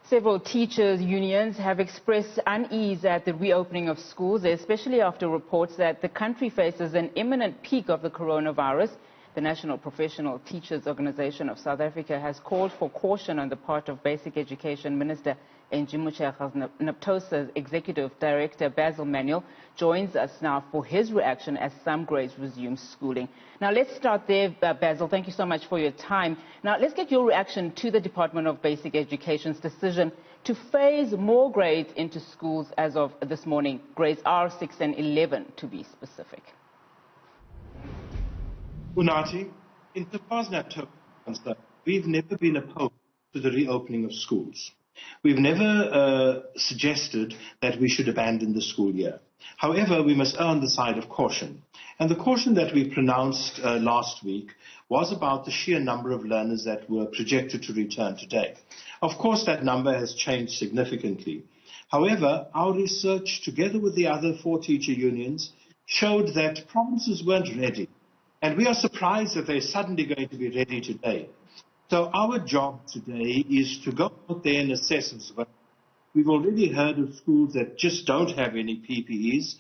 Several teachers' unions have expressed unease at the reopening of schools, especially after reports that the country faces an imminent peak of the coronavirus. The National Professional Teachers Organization of South Africa has called for caution on the part of Basic Education Minister Angie. Naptosa's Executive Director Basil Manuel joins us now for his reaction as some grades resume schooling. Now let's start there, Basil. Thank you so much for your time. Now let's get your reaction to the Department of Basic Education's decision to phase more grades into schools as of this morning, grades R6 and 11 to be specific. Unati, in the past Naptosa, we've never been opposed to the reopening of schools. We've never suggested that we should abandon the school year. However, we must err on the side of caution. And the caution that we pronounced last week was about the sheer number of learners that were projected to return today. Of course, that number has changed significantly. However, our research, together with the other 4 teacher unions, showed that provinces weren't ready. And we are surprised that they're suddenly going to be ready today. So our job today is to go out there and assess as well. We've already heard of schools that just don't have any PPEs,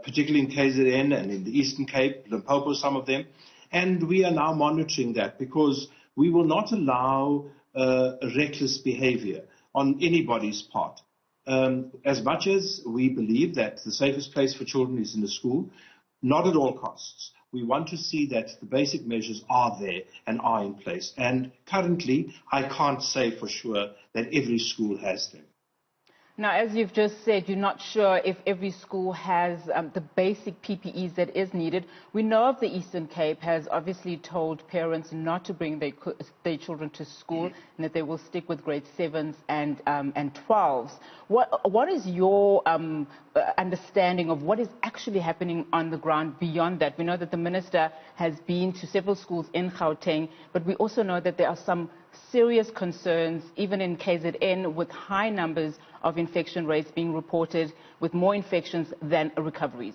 particularly in KZN and in the Eastern Cape, Limpopo, some of them. And we are now monitoring that because we will not allow reckless behavior on anybody's part. As much as we believe that the safest place for children is in the school, not at all costs. We want to see that the basic measures are there and are in place. And currently, I can't say for sure that every school has them. Now, as you've just said, you're not sure if every school has the basic PPEs that is needed. We know of the Eastern Cape has obviously told parents not to bring their children to school and that they will stick with grade 7s and 12s. What is your understanding of what is actually happening on the ground beyond that? We know that the minister has been to several schools in Gauteng, but we also know that there are some serious concerns, even in KZN, with high numbers of infection rates being reported, with more infections than recoveries.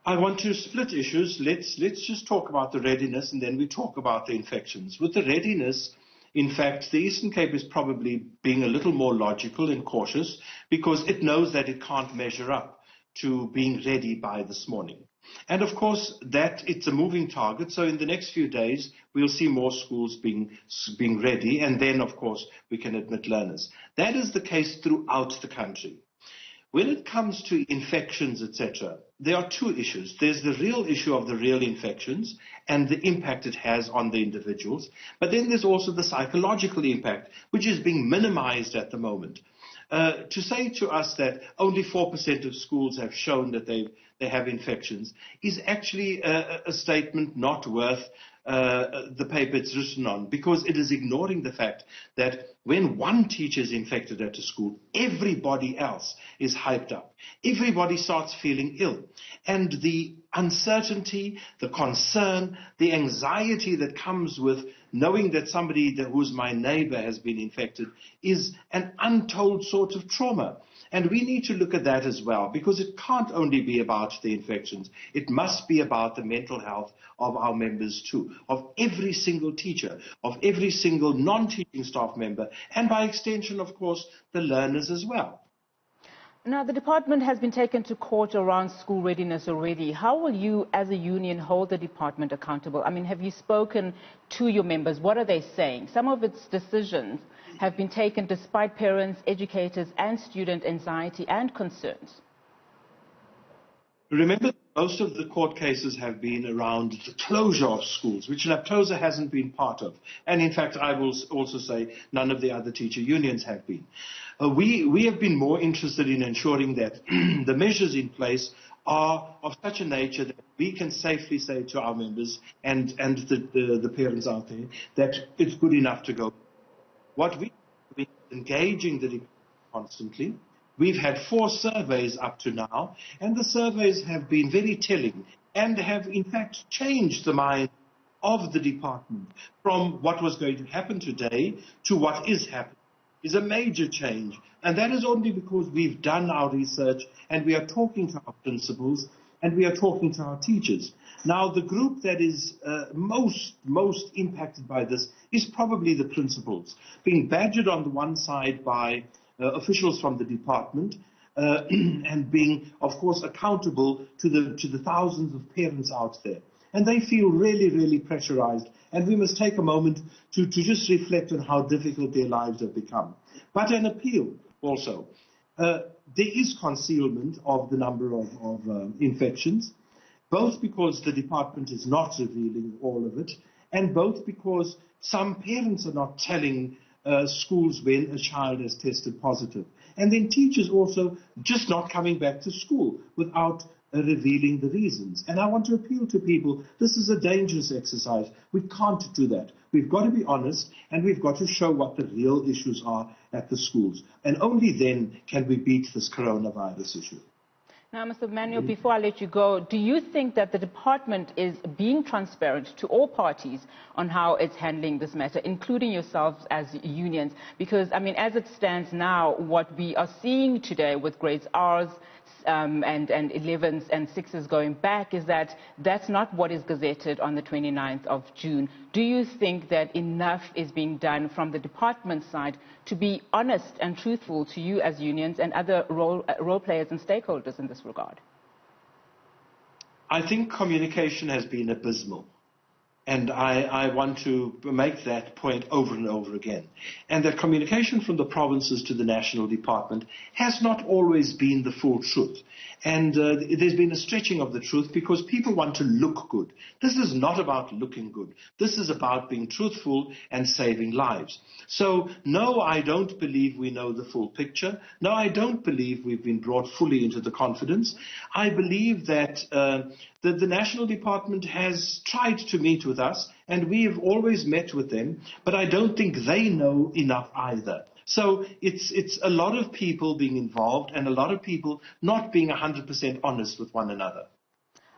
I want to split issues. Let's just talk about the readiness and then we talk about the infections. With the readiness, in fact, the Eastern Cape is probably being a little more logical and cautious because it knows that it can't measure up to being ready by this morning. And of course, that it's a moving target. So in the next few days, we'll see more schools being ready. And then, of course, we can admit learners. That is the case throughout the country. When it comes to infections, etc., there are 2 issues. There's the real issue of the real infections and the impact it has on the individuals. But then there's also the psychological impact, which is being minimized at the moment. To say to us that only 4% of schools have shown that they have infections is actually a statement not worth the paper it's written on, because it is ignoring the fact that when one teacher is infected at a school, everybody else is hyped up. Everybody starts feeling ill. And the uncertainty, the concern, the anxiety that comes with knowing that somebody who's my neighbor has been infected is an untold sort of trauma. And we need to look at that as well, because it can't only be about the infections. It must be about the mental health of our members too, of every single teacher, of every single non-teaching staff member, and by extension, of course, the learners as well. Now, the department has been taken to court around school readiness already. How will you, as a union, hold the department accountable? I mean, have you spoken to your members? What are they saying? Some of its decisions have been taken despite parents, educators, and student anxiety and concerns. Remember, most of the court cases have been around the closure of schools, which Naptosa hasn't been part of. And in fact, I will also say none of the other teacher unions have been. We have been more interested in ensuring that the measures in place are of such a nature that we can safely say to our members and the parents out there that it's good enough to go. What we are doing is engaging the department constantly. We've had 4 surveys up to now, and the surveys have been very telling and have, in fact, changed the mind of the department from what was going to happen today to what is happening. Is a major change, and that is only because we've done our research and we are talking to our principals and we are talking to our teachers. Now, the group that is most impacted by this is probably the principals, being badgered on the one side by officials from the department, and being, of course, accountable to the thousands of parents out there. And they feel really, really pressurized, and we must take a moment to just reflect on how difficult their lives have become. But an appeal also. There is concealment of the number of infections, both because the department is not revealing all of it, and both because some parents are not telling schools when a child has tested positive. And then teachers also just not coming back to school without revealing the reasons. And I want to appeal to people, this is a dangerous exercise. We can't do that. We've got to be honest, and we've got to show what the real issues are at the schools. And only then can we beat this coronavirus issue. Now, Mr. Manuel, before I let you go, do you think that the department is being transparent to all parties on how it's handling this matter, including yourselves as unions? Because, I mean, as it stands now, what we are seeing today with grades R's and 11s and 6s going back is that that's not what is gazetted on the 29th of June. Do you think that enough is being done from the department side to be honest and truthful to you as unions and other role players and stakeholders in this regard? I think communication has been abysmal. And I want to make that point over and over again. And that communication from the provinces to the national department has not always been the full truth. And there's been a stretching of the truth because people want to look good. This is not about looking good. This is about being truthful and saving lives. So, no, I don't believe we know the full picture. No, I don't believe we've been brought fully into the confidence. I believe that the national department has tried to meet with us, and we have always met with them, but I don't think they know enough either. So it's a lot of people being involved and a lot of people not being 100% honest with one another.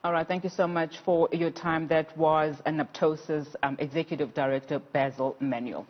All right, thank you so much for your time. That was Naptosa's Executive Director, Basil Manuel.